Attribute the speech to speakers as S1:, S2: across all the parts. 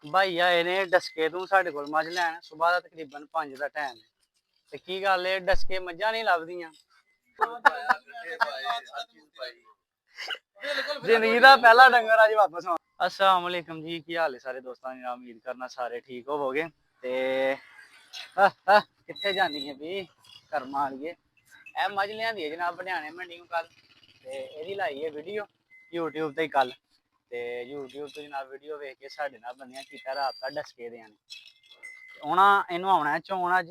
S1: भाई आए ने डस्के तू साढ़े कोल मझ लैन सुबह का तकरीबन 5 का टाइम है ते की गल है डस्के मझां नहीं लभदियां जिंदगी दा पहला डंगर अज वापस आ। अस्सलाम वालेकुम जी, की हाल है सारे दोस्तों ने? उम्मीद करना सारे ठीक होवोगे ते कित्थे जानी है भी कर्मा वालिए ए मझ लियांदी है जनाब बनियाने मंडी कल ते एदी लाई है वीडियो यूट्यूब ते कल ते यूट्यूब तो जनाब वीडियो वेख के साढ़े नाल बंदियां कीता रात का डस्के देआं ने औना इनू आउणा है चौन अज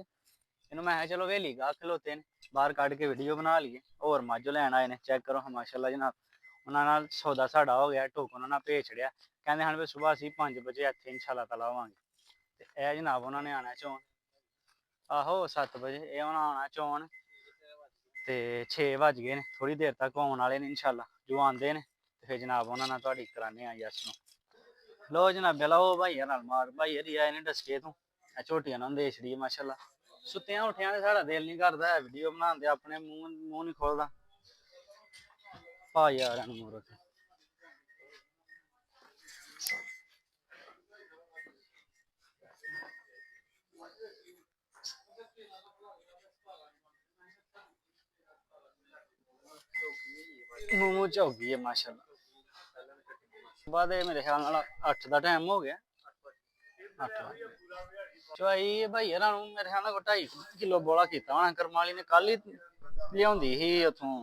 S1: इनू मैं चलो वेली गा खलोते ने बाहर कड़ के वीडियो बना लीए होर मझ लैन आए ने चेक करो माशाल्लाह जनाब उन्होंने सौदा साड़ा हो गया टोक उन्होंने भेज छड़िया कहते हैं भी सुबह असी 5 बजे इतने इंशाल्लाह तला होवांगे ते ए जनाब उन्होंने आना चौन आहो 7 बजे ये उन्होंने आना चौन ते 6 बज गए ने थोड़ी देर तक आने वाले ने इंशाल्लाह जो आते हैं तो फिर जनाब उन्होंने तुहाडी कराने यस नो लो जनाब लो भाईया नाल मार भाईया दी आए ने डस्के तो झोटियां उन्होंने दे छड़ी माशाल्लाह सुत्तियां उठियां ने साड़ा दिल नहीं करता है वीडियो बनाने अपने मूँह नहीं खोलता पा यार मूरत मूँह झोगी है माशाल्लाह बाद मेरे ख्याल 8 का टाइम हो गया 8 चवाई भाई मेरे ख्याल 2.5 किलो बोला किया होना करमाली ने कल ही लिया ही उतों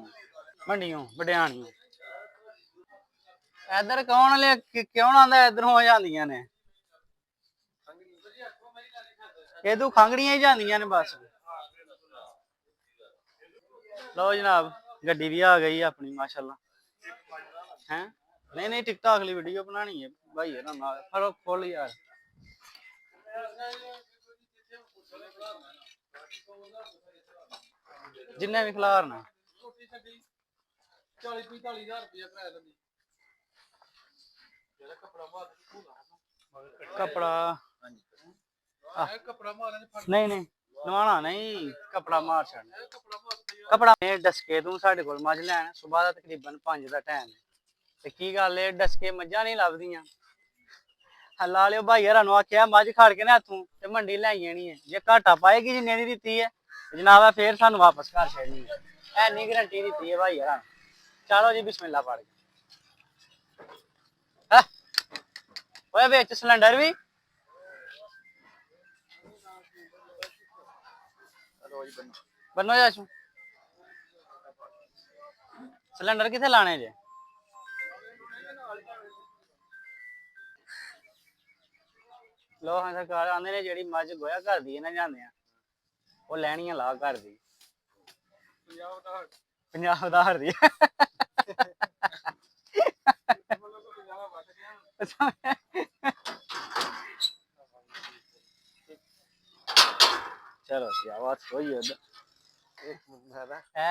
S1: मंडियों बडियानियों इधर कौन ले क्यों आंदा इधरों हो जांदियां ने इधू खंगड़ियां ही जांदियां ने बस लो जनाब गड्डी भी आ गई अपनी माशाल्लाह हैं नहीं नहीं टिकटॉक वाली वीडियो बनानी है भाई है ना फड़ो खोल यार जिन्ने भी खिलारना कपड़ा नहीं नहीं नवाना नहीं कपड़ा मार छड़ना कपड़ा डस्के तू साढ़े कोल मझ लैन सुबह का तकरीबन 5 का टाइम है ते की गल है डस्के मझां नहीं लभदियां ला लियो भाई हरा आख्या मझ खड़ के ना इथों ते मंडी लै आनी है जे घाटा पाएगी जिन्ने दी दित्ती है जनाब फिर सानू वापस घर छड़नी है नहीं गारंटी दित्ती है भाई हरा चलो जी बिस्मिल्लाह पड़ ओए बिच सिलेंडर भी बनो जाशू सिलेंडर किथे लाने जे लो हाँ सरकार आंदे ने जेड़ी मझ गोया कर दी ना जांदे वो लैनी ला घर दी 50,000 दी चलो आवाज कोई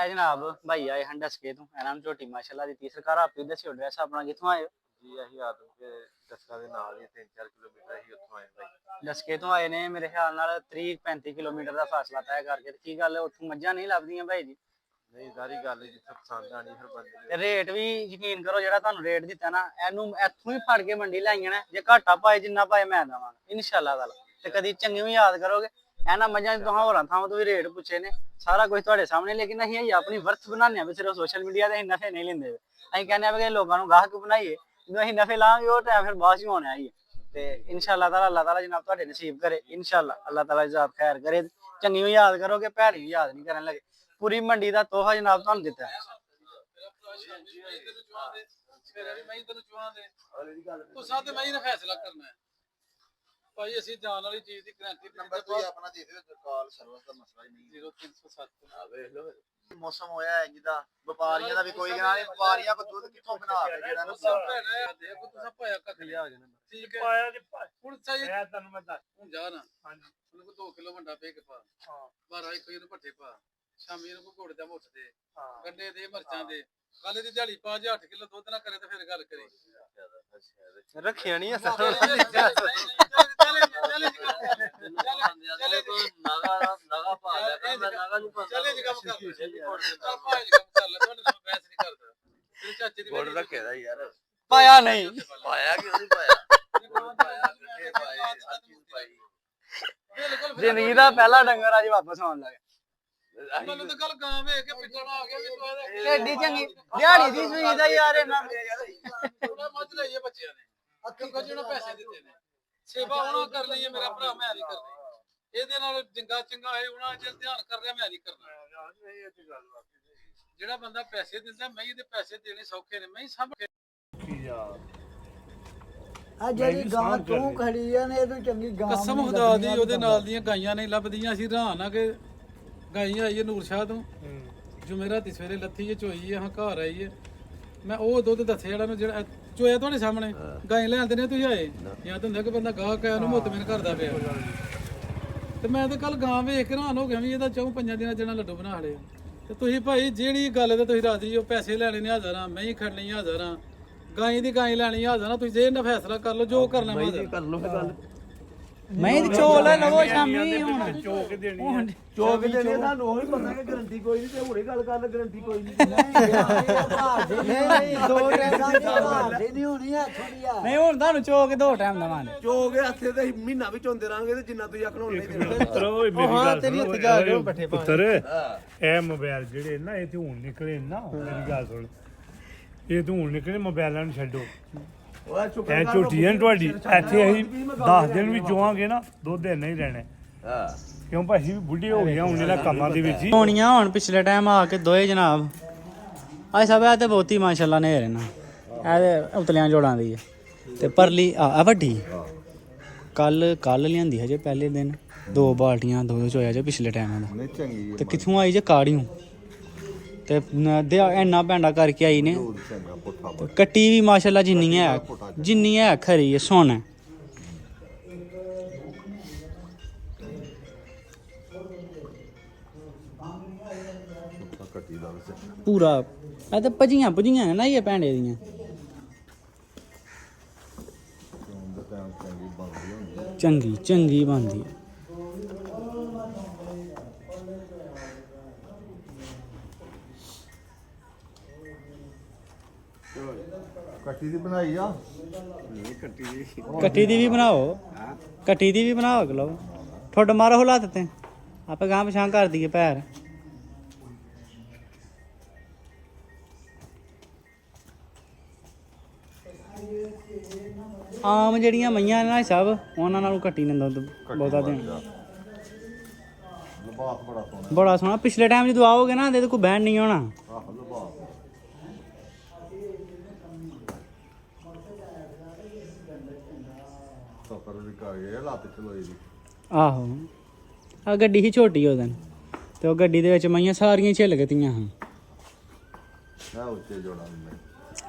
S1: जनाब भाई आए हैं डस्के तो इन्होंने झोटी माशाल्लाह दी सरकार आप ही दस्यो एड्रेस अपना कित्थों आए हो जी असीं आदमके डस्का दे नाल ही 3-4 किलोमीटर ही उत्थों आए भाई डस्के तो आए ने मेरे ख्याल नाल 30-35 किलोमीटर का फासला तय करके की गल उत्थों मझां नहीं लभदियां भाई जी नहीं सारी गल जिथे पसंद आनी फिर बंदे रेट भी यकीन करो जेड़ा तुहानू रेट दित्ता ना एनू इत्थों ही फड़ के मंडी लै आना जे घाटा पाए जिन्ना पाए मैं देवांगा इंशाल्लाह ताला ते कदी चंगी भी याद करोगे एना मझां तुहां होरां थावां तो भी रेट पुछे ने सारा कुछ तुहाडे सामने लेकिन असीं अपनी वर्थ बनाने भी सिर्फ सोशल मीडिया ते नफे नहीं लेंदे असीं कहने कि लोगों को गाहक बनाइए जो असीं नफे लांगे वो टाइम फिर बाद च होने आई ते इंशाल्लाह ताला अल्लाह ताला जनाब तुहाडे नसीब करे इंशाल्लाह अल्लाह ताला इज़्ज़त खैर करे चंगी भी याद करोगे भैड़ी भी याद नहीं करन लगे पूरी मंडी का तोहफा जनाब तुहानू दित्ता है फैसला करना है भाई ਅਸੀਂ ਜਾਣ ਵਾਲੀ ਚੀਜ਼ ਦੀ ਗਾਰੰਟੀ ਨੰਬਰ ਤੁਸੀਂ ਆਪਣਾ ਦੇ ਦਿਓ ਕਾਲ ਸਰਵਿਸ ਦਾ ਮਸਲਾ ਹੀ ਨਹੀਂ 0307 ਆ ਵੇਖ ਲਓ ਮੌਸਮ ਹੋਇਆ ਹੈ ਜਿੱਦਾਂ ਵਪਾਰੀਆਂ ਦਾ ਵੀ ਕੋਈ ਗਾਣਾ ਨਹੀਂ ਵਪਾਰੀਆਂ ਕੋ ਦੁੱਧ ਕਿੱਥੋਂ ਬਣਾ ਕੇ ਜਿਹੜਾ ਨਾ ਦੇਖੋ ਤੁਸੀਂ ਪਾਇਆ ਕੱਖ ਲਿਆ ਜਾਣਾ ਠੀਕ ਹੈ ਪਾਇਆ ਜੀ ਹੁਣ ਸਹੀ ਹੈ ਤੁਹਾਨੂੰ ਮੈਂ ਦੱਸ ਹੁਣ ਜਾ ਨਾ ਹਾਂਜੀ ਉਹਨੂੰ ਕੋ 2 ਕਿਲੋ ਵੱਡਾ ਪੇ ਕੇ ਪਾ ਹਾਂ 12 ਇੱਕ ਇਹਨੂੰ ਭੱਠੇ ਪਾ ਸ਼ਾਮੀ ਇਹਨੂੰ ਕੋ ਘੋੜੇ ਦਾ ਮੁੱਠ ਦੇ ਗੰਡੇ ਦੇ ਮਿਰਚਾਂ ਦੇ ਕੱਲ ਦੀ ਦਿਹਾੜੀ ਪਾ ਜੇ 8 ਕਿਲੋ ਦੁੱਧ ਨਾ ਕਰੇ ਤਾਂ ਫਿਰ ਗੱਲ ਕਰੀ ਰੱਖਿਆ ਨਹੀਂ ਅਸਾਂ
S2: ਗੁੜ ਰੱਖਿਆ ਦਾ ਯਾਰ
S1: ਪਾਇਆ ਨਹੀਂ
S2: ਪਾਇਆ ਕਿਉਂ ਨਹੀਂ ਪਾਇਆ ਗੱਡੇ ਪਾਏ ਹਰ ਚੀਜ਼ ਪਾਈ
S1: ਜ਼ਿੰਦਗੀ ਦਾ ਪਹਿਲਾ ਡੰਗਰ ਅੱਜ ਵਾਪਸ ਆਉਣ ਲੱਗਾ
S3: ਮੈਨੂੰ ਤਾਂ ਕੱਲ ਗਾਂ ਵੇਖ ਕੇ ਪਿੱਛਣਾ ਆ ਗਿਆ ਵੀ ਤੂੰ ਇਹਦਾ
S1: ਏਡੀ ਚੰਗੀ ਦਿਹਾੜੀ ਦੀ ਸੂਈ ਦਾ ਯਾਰ ਇਹਨਾਂ
S3: ਥੋੜਾ ਮੱਝ ਲਈਏ ਬੱਚਿਆਂ ਨੇ ਕਿਉਂਕਿ ਜਿਹਨਾਂ ਪੈਸੇ ਦਿੱਤੇ ਨੇ ਸੇਵਾ ਉਹਨਾਂ ਕਰਨੀ ਹੈ ਮੇਰਾ ਭਰਾ ਮੈਂ ਨਹੀਂ ਕਰਨੀ ਇਹਦੇ ਨਾਲ ਜਿੰਗਾ ਚੰਗਾ ਹੈ ਉਹਨਾਂ ਚ ਧਿਆਨ ਕਰ ਰਿਹਾ ਮੈਂ ਨਹੀਂ ਕਰਨਾ ਜਿਹੜਾ ਬੰਦਾ ਪੈਸੇ ਦਿੰਦਾ ਮੈਂ ਇਹਦੇ ਪੈਸੇ ਦੇਣੇ ਸੌਖੇ ਨੇ ਮੈਂ ਸਭ
S4: ਆ ਜਿਹੜੀ ਗਾਂ ਤੂੰ ਖੜੀ ਆ ਨੇ ਇਹ ਤੋਂ ਚੰਗੀ ਗਾਂ
S3: ਕਸਮ ਖੁਦਾ ਦੀ ਉਹਦੇ ਨਾਲ ਦੀਆਂ ਗਾਈਆਂ ਨਹੀਂ ਲੱਭਦੀਆਂ ਅਸੀਂ ਹੈਰਾਨ ਆ ਕਿ ਗਾਈ ਆਈ ਹੈ ਨੂਰ ਸ਼ਾਹ ਤੋਂ ਜੋ ਮੇਰਾ ਸਵੇਰੇ ਲੱਥੀ ਜੇ ਚੋਈ ਹੈ ਹਾਂ ਘਰ ਆਈ ਹੈ ਮੈਂ ਉਹ ਦੁੱਧ ਦੱਸਿਆ ਜਿਹੜਾ ਨੂੰ ਜਿਹੜਾ ਚੋਇਆ ਤੁਹਾਡੇ ਸਾਹਮਣੇ ਗਾਈ ਲੈ ਆਂਦੇ ਨੇ ਤੁਸੀਂ ਆਏ ਜਾਂ ਤਾਂ ਹੁੰਦਾ ਕਿ ਬੰਦਾ ਗਾਹ ਕਾਇਆ ਨੂੰ ਮੁੱਤ ਮੇਰੇ ਘਰ ਦਾ ਪਿਆ ਤੇ ਮੈਂ ਤਾਂ ਕੱਲ ਗਾਂ ਵੇਖ ਕੇ ਹੈਰਾਨ ਹੋ ਗਿਆ ਵੀ ਇਹਦਾ 4-5 ਦਿਨਾਂ ਜਿਹੜਾ ਲੱਡੂ ਬਣਾ ਲਏ ਤੇ ਤੁਸੀਂ ਭਾਈ ਜਿਹੜੀ ਗੱਲ ਤੇ ਤੁਸੀਂ ਰਾਜੀ ਹੋ ਪੈਸੇ ਲੈਣੇ ਨੇ ਹਜ਼ਾਰਾਂ ਮੈਂ ਹੀ ਖੜਨੀ ਹਜ਼ਾਰਾਂ ਗਾਈ ਦੀ ਗਾਈ ਲੈਣੀ ਹਜ਼ਾਰਾਂ ਤੁਸੀਂ ਜੇ ਨਾ ਫੈਸਲਾ ਕਰ ਲਓ ਜੋ ਕਰਨਾ ਮੈਂ
S2: ਕਰ ਲਓ ਫਿਰ ਗੱਲ
S1: ਮੈਂ ਤੇ ਚੋਲ ਲੈ ਲਵੋ ਸ਼ਾਮੀ ਹੁਣ
S2: ਚੋਕ ਦੇਣੀ ਸਾਨੂੰ ਉਹ ਹੀ ਪਤਾ ਕਿ ਗਰੰਟੀ ਕੋਈ ਨਹੀਂ ਤੇ ਹੁਣੇ ਗੱਲ ਕਰ ਲੈ ਗਰੰਟੀ ਕੋਈ ਨਹੀਂ
S4: ਨਹੀਂ ਦੋ ਟਾਈਮ ਨਹੀਂ ਹੋਣੀ ਆ ਥੋੜੀ ਆ
S1: ਨਹੀਂ ਹੁਣ ਤੁਹਾਨੂੰ ਚੋਕ 2 ਟਾਈਮ ਦਵਾਂਗੇ
S2: ਚੋਕ ਹੱਥੇ ਤੇ ਮਹੀਨਾ ਵੀ ਚੋਂਦੇ ਰਾਂਗੇ ਤੇ ਜਿੰਨਾ ਤੁਸੀਂ ਆਖਣਾ ਉਹਨੇ ਦੇਣਾ
S5: ਪੁੱਤਰ ਓਏ ਮੇਰੀ
S4: ਹਾਂ
S5: ਗੱਲ
S4: ਤੇਰੀ
S5: ਸੁਣ
S4: ਉੱਤੇ ਜਾ ਕੇ ਉਹ ਬੱਠੇ ਪਾ
S5: ਪੁੱਤਰ ਇਹ ਮੋਬਾਈਲ ਜਿਹੜੇ ਨਾ ਇਹ ਤੇ ਹੁਣ ਨਿਕਲੇ ਨਾ ਮੇਰੀ ਗੱਲ ਸੁਣ ਇਹ ਤੇ ਹੁਣ ਨਿਕਲੇ ਮੋਬਾਈਲਾਂ ਨੂੰ ਛੱਡੋ
S2: ਉਹ ਸ਼ੁਕਰ
S5: ਇਹ ਝੂਠੀ ਹੈ ਤੁਹਾਡੀ ਇੱਥੇ ਅਸੀਂ 10 ਦਿਨ ਵੀ ਚੋਵਾਂਗੇ ਨਾ ਦੁੱਧ ਇੰਨਾ ਹੀ ਰਹਿਣਾ
S2: ਹਾਂ
S5: ਕਿਉਂ ਭਾਈ ਵੀ ਬੁੱਢੇ ਹੋ ਗਏ ਹੁਣ ਇਹਨਾਂ ਕੰਮਾਂ ਦੇ ਵਿੱਚ ਹੀ
S1: ਹੋਣੀਆਂ ਹੁਣ ਪਿਛਲੇ ਟਾਈਮ ਆ ਕੇ ਦੋਏ ਜਨਾਬ ਅੱਜ ਸਭ ਇਹ ਤੇ ਬਹੁਤੀ ਮਾਸ਼ਾਅੱਲਾ ਨੇ ਰਹਿਣਾ ਇਹਦੇ ਉਤਲਿਆਂ ਜੋੜਾਂ ਦੀ ਹੈ ਤੇ ਪਰਲੀ ਆ ਵੱਡੀ ਕੱਲ ਲਿਆਂਦੀ ਹਜੇ ਪਹਿਲੇ ਦਿਨ 2 ਬਾਲਟੀਆਂ 2 ਚੋਇਆ ਜੇ ਪਿਛਲੇ ਟਾਈਮ ਦਾ
S2: ਨਹੀਂ ਚੰਗੀ
S1: ਤੇ ਕਿੱਥੋਂ ਆਈ ਜੇ ਕਾੜੀਆਂ ਤੇ ਇੰਨਾ ਭੈਂਡਾ ਕਰਕੇ ਆਈ ਨੇ
S2: ਚੰਗਾ ਪੁੱਠਾ
S1: ਕੱਟੀ ਵੀ ਮਾਸ਼ਾਅੱਲਾ ਜਿੰਨੀ ਹੈ ਖਰੀ ਹੈ ਸੋਨਾ
S2: ਕੱਟੀ ਦਾ
S1: ਪੂਰਾ ਇਹ ਤੇ ਭਜੀਆਂ ਨੇ ਨਾ ਇਹ ਭੈਂਡੇ ਦੀਆਂ ਚੰਗੀ ਬਣਦੀ ਹੈ
S2: ਕੱਟੀ ਦੀ ਬਣਾਈ ਆ
S1: ਕੱਟੀ ਦੀ ਵੀ ਬਣਾਓ ਕਿਲੋ ਠੁੱਡ ਮਾਰੋ ਹੁਲਾਤ ਤੇ ਆਪੇ ਗਾਂ ਪਛਾਂ ਕਰ ਦਈਏ ਪੈਰ ਆਮ ਜਿਹੜੀਆਂ ਮਈਆਂ ਨੇ ਨਾ ਸਭ ਉਹਨਾਂ ਨਾਲੋਂ ਕੱਟੀ ਨੇ ਦੁੱਧ ਬਹੁਤਾ ਦੇਣ
S2: ਲਬਾਸ ਬੜਾ ਸੋਹਣਾ
S1: ਬੜਾ ਸੋਹਣਾ ਪਿਛਲੇ ਟਾਈਮ ਜਦੋਂ ਆਓਗੇ ਨਾ ਇਹਦੇ ਕੋਈ ਬਹਿਣ ਨਹੀਂ ਹੋਣਾ
S2: ਆਹ ਲਬਾਸ ਸਫਰ ਵੀ ਕਰ ਗਏ ਲੱਤ ਚਲੋਈ ਦੀ
S1: ਆਹੋ ਆ ਗੱਡੀ ਹੀ ਛੋਟੀ ਉਹਦਨ ਤੇ ਉਹ ਗੱਡੀ ਦੇ ਵਿੱਚ ਮਈਆਂ ਸਾਰੀਆਂ ਝਿਲ ਗਤੀਆਂ ਹਨ
S2: ਮੈਂ ਉੱਚੇ ਜੋੜਾਂ ਨੂੰ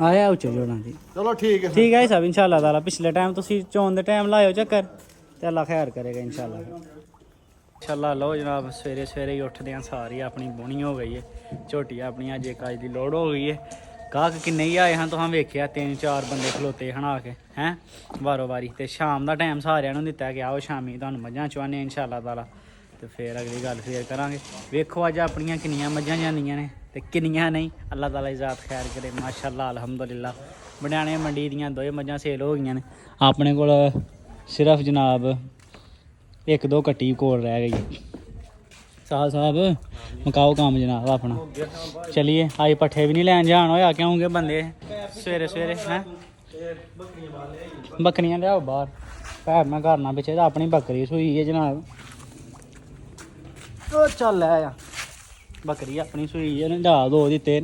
S1: ਆਇਆ ਉੱਚੇ ਜੋੜਾਂ ਦੀ
S2: ਚਲੋ ਠੀਕ ਹੈ
S1: ਠੀਕ ਹੈ ਸਭ ਇਨਸ਼ਾਅੱਲਾ ਤਾਲਾ ਪਿਛਲੇ ਟਾਈਮ ਤੁਸੀਂ ਚੋਣ ਦੇ ਟਾਈਮ ਲਾਇਓ ਚੱਕਰ ਤੇ ਅੱਲਾ ਖੈਰ ਕਰੇਗਾ ਇਨਸ਼ਾਅੱਲਾ ਲਓ ਜਨਾਬ ਸਵੇਰੇ ਹੀ ਉੱਠਦੇ ਆ ਸਾਰੀ ਆਪਣੀ ਬੋਣੀ ਹੋ ਗਈ ਹੈ ਝੋਟੀ ਆਪਣੀ ਅੱਜ ਇੱਕ ਅੱਜ ਦੀ ਲੋੜ ਹੋ ਗਈ ਹੈ ਗਾਹਕ ਕਿੰਨੇ ਹੀ ਆਏ ਹਨ ਤੁਸੀਂ ਵੇਖਿਆ 3-4 ਬੰਦੇ ਖਲੋਤੇ ਹਨਾ ਕੇ ਹੈ ਵਾਰੋ ਵਾਰੀ ਤੇ ਸ਼ਾਮ ਦਾ ਟਾਈਮ ਸਾਰਿਆਂ ਨੂੰ ਦਿੱਤਾ ਗਿਆ ਉਹ ਸ਼ਾਮੀ ਤੁਹਾਨੂੰ ਮੱਝਾਂ ਚਵਾਨੇ ਇਨਸ਼ਾਅੱਲਾ ਤਾਲਾ ਤੇ ਫੇਰ ਅਗਲੀ ਗੱਲ ਫੇਰ ਕਰਾਂਗੇ ਵੇਖੋ ਅੱਜ ਆਪਣੀਆਂ ਕਿੰਨੀਆਂ ਮੱਝਾਂ ਜਾਂਦੀਆਂ ਨੇ ਤੇ ਕਿੰਨੀਆਂ ਨਹੀਂ ਅੱਲਾਹ ਤਾਲਾ ਇਜ਼ਾਤ ਖੈਰ ਕਰੇ ਮਾਸ਼ਾਅੱਲਾ ਅਲਹਮਦੁਲਿਲਾ ਬੜਿਆਣੇ ਮੰਡੀ ਦੀਆਂ 2 ਮੱਝਾਂ ਸੇਲ ਹੋ ਗਈਆਂ ਨੇ ਆਪਣੇ ਕੋਲ ਸਿਰਫ ਜਨਾਬ 1-2 ਕੱਟੀ ਕੋਲ ਰਹਿ ਗਈ ਸਾਹਿਬ ਮਕਾਓ ਕੰਮ ਜਨਾਬ ਆਪਣਾ ਚਲਿਏ ਅੱਜ ਪੱਠੇ ਵੀ ਨਹੀਂ ਲੈਣ ਜਾਣ ਹੋਇਆ ਕਿਉਂਕਿ ਬੰਦੇ ਸਵੇਰੇ ਹੈ ਬੱਕਰੀਆਂ ਲਿਆਓ ਬਾਹਰ ਭੈਰ ਮੈਂ ਕਰਨਾ ਪਿੱਛੇ ਤਾਂ ਆਪਣੀ ਬੱਕਰੀ ਸੂਈ ਹੈ ਜਨਾਬ ਉਹ ਚੱਲ ਲੈ ਆ ਬੱਕਰੀ ਆਪਣੀ ਸੂਈ ਹੈ ਲਿਆ 2 ਦਿੱਤੇ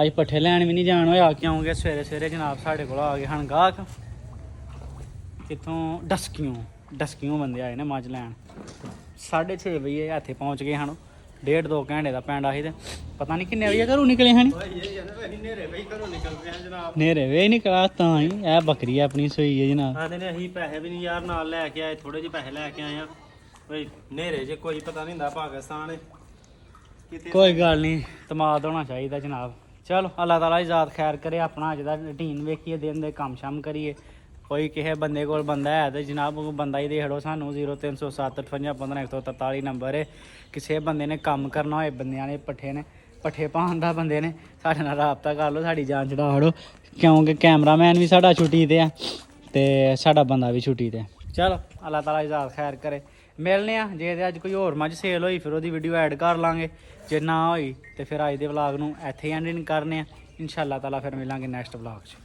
S1: ਅੱਜ ਪੱਠੇ ਲੈਣ ਵੀ ਨਹੀਂ ਜਾਣ ਹੋਇਆ ਕਿਉਂਕਿ ਸਵੇਰੇ ਜਨਾਬ ਸਾਡੇ ਕੋਲ ਆ ਗਏ ਹਨ ਗਾਹਕ ਕਿੱਥੋਂ ਡਸਕਿਓਂ ਬੰਦੇ ਆਏ ਨੇ ਮੱਝ ਲੈਣ 6:30 ਵਜੇ ਇੱਥੇ ਪਹੁੰਚ ਗਏ ਹਨ 1.5-2 ਘੰਟੇ ਦਾ ਪੈਂਡਾ ਸੀ ਤੇ ਪਤਾ ਨਹੀਂ ਕਿੰਨੇ ਵਜੇ ਘਰੋਂ ਨਿਕਲੇ ਹਨ ਨੇਰੇ ਵੇ ਨਿਕਲਾ ਤਾਂ ਹੀ ਇਹ ਬੱਕਰੀ ਆਪਣੀ ਸੂਈ ਹੈ ਜਨਾਬ
S6: ਆਂਦੇ ਨੇ ਅਸੀਂ ਪੈਸੇ ਵੀ ਨਹੀਂ ਯਾਰ ਨਾਲ ਲੈ ਕੇ ਆਏ ਥੋੜੇ ਜਿਹੇ ਪੈਸੇ ਲੈ ਕੇ ਆਏ ਆ ਬਈ ਨੇਰੇ ਜੇ ਕੋਈ ਪਤਾ ਨਹੀਂ ਹੁੰਦਾ ਪਾਕਿਸਤਾਨ ਕਿਤੇ
S1: ਕੋਈ ਗੱਲ ਨਹੀਂ ਤਮਾਦ ਹੋਣਾ ਚਾਹੀਦਾ ਜਨਾਬ ਚਲੋ ਅੱਲਾਹ ਤਾਲਾ ਇਜ਼ਾਤ ਖੈਰ ਕਰੇ ਆਪਣਾ ਅੱਜ ਦਾ ਰੂਟੀਨ ਵੇਖੀਏ ਦਿਨ ਦੇ ਕੰਮ ਸ਼ਾਮ ਕਰੀਏ ਕੋਈ ਕਿਸੇ ਬੰਦੇ ਕੋਲ ਬੰਦਾ ਹੈ ਤੇ ਜਨਾਬ ਉਹ ਬੰਦਾ ਹੀ ਦੇਖ ਲਓ ਸਾਨੂੰ 0307 58 15 143 ਨੰਬਰ ਹੈ ਕਿਸੇ ਬੰਦੇ ਨੇ ਕੰਮ ਕਰਨਾ ਹੋਏ ਬੰਦਿਆਂ ਨੇ ਪੱਠੇ ਨੇ ਪੱਠੇ ਪਾਉਣ ਦਾ ਬੰਦੇ ਨੇ ਸਾਡੇ ਨਾਲ ਰਾਬਤਾ ਕਰ ਲਓ, ਸਾਡੀ ਜਾਨ ਛੁਡਾ ਲਓ, ਕਿਉਂਕਿ ਕੈਮਰਾਮੈਨ ਵੀ ਸਾਡਾ ਛੁੱਟੀ ਤੇ ਆ ਤੇ ਸਾਡਾ ਬੰਦਾ ਵੀ ਛੁੱਟੀ ਤੇ। ਚਲੋ ਅੱਲਾਹ ਤਾਲਾ ਇਜਾਜ਼ਤ ਖੈਰ ਕਰੇ, ਮਿਲਨੇ ਆ। ਜੇ ਤੇ ਅੱਜ ਕੋਈ ਹੋਰ ਮੱਝ ਸੇਲ ਹੋਈ ਫਿਰ ਉਹਦੀ ਵੀਡੀਓ ਐਡ ਕਰ ਲਾਂਗੇ, ਜੇ ਨਾ ਹੋਈ ਤੇ ਫਿਰ ਅੱਜ ਦੇ ਵਲੌਗ ਨੂੰ ਇੱਥੇ ਐਂਡਿੰਗ ਕਰਨੇ ਆ। ਇਨਸ਼ਾਅੱਲਾ ਤਾਲਾ ਫਿਰ ਮਿਲਾਂਗੇ ਨੈਕਸਟ ਵਲੌਗ 'ਚ।